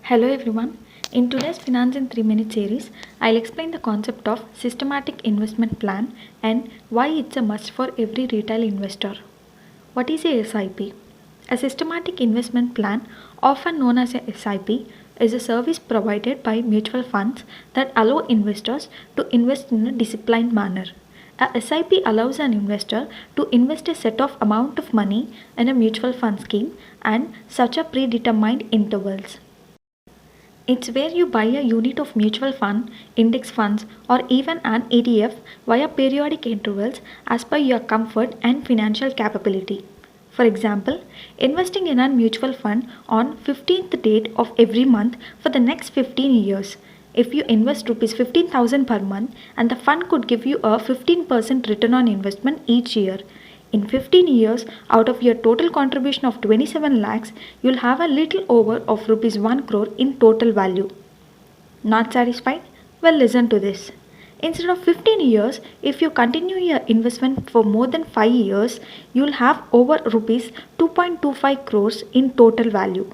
Hello everyone. In today's Finance in 3 Minute series, I'll explain the concept of systematic investment plan and why it's a must for every retail investor. What is a SIP? A systematic investment plan, often known as a SIP, is a service provided by mutual funds that allow investors to invest in a disciplined manner. A SIP allows an investor to invest a set of amount of money in a mutual fund scheme and such a predetermined intervals. It's where you buy a unit of mutual fund, index funds, or even an ETF via periodic intervals as per your comfort and financial capability. For example, investing in a mutual fund on 15th date of every month for the next 15 years. If you invest rupees 15,000 per month and the fund could give you a 15% return on investment each year. In 15 years, out of your total contribution of 27 lakhs, you'll have a little over of rupees 1 crore in total value. Not satisfied? Well, listen to this. Instead of 15 years, if you continue your investment for more than 5 years, you'll have over rupees 2.25 crores in total value.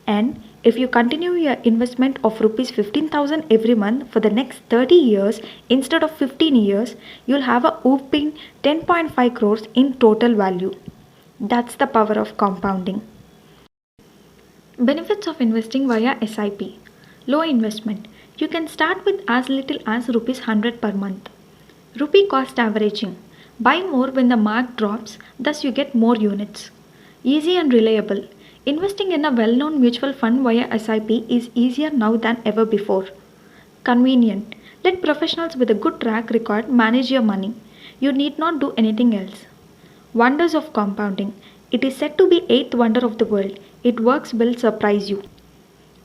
And if you continue your investment of rupees 15,000 every month for the next 30 years instead of 15 years, you'll have a whopping 10.5 crores in total value. That's the power of compounding. Benefits of investing via SIP. Low investment. You can start with as little as rupees 100 per month. Rupee cost averaging. Buy more when the mark drops, thus you get more units. Easy and reliable. Investing in a well-known mutual fund via SIP is easier now than ever before. Convenient. Let professionals with a good track record manage your money. You need not do anything else. Wonders of compounding. It is said to be eighth wonder of the world. It works will surprise you.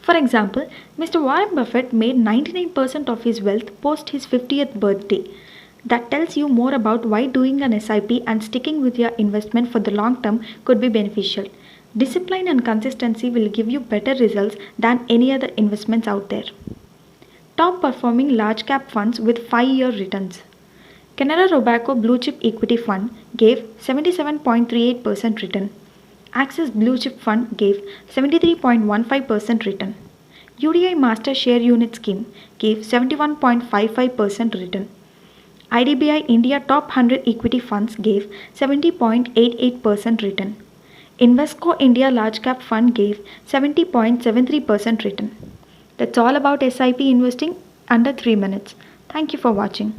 For example, Mr. Warren Buffett made 99% of his wealth post his 50th birthday. That tells you more about why doing an SIP and sticking with your investment for the long term could be beneficial. Discipline and consistency will give you better results than any other investments out there. Top performing large cap funds with 5-year returns. Canara Robeco Blue Chip Equity Fund gave 77.38% return. Axis Blue Chip Fund gave 73.15% return. UDI Master Share Unit Scheme gave 71.55% return. IDBI India Top 100 Equity Funds gave 70.88% return. Invesco India Large Cap Fund gave 70.73% return. That's all about SIP investing under 3 minutes. Thank you for watching.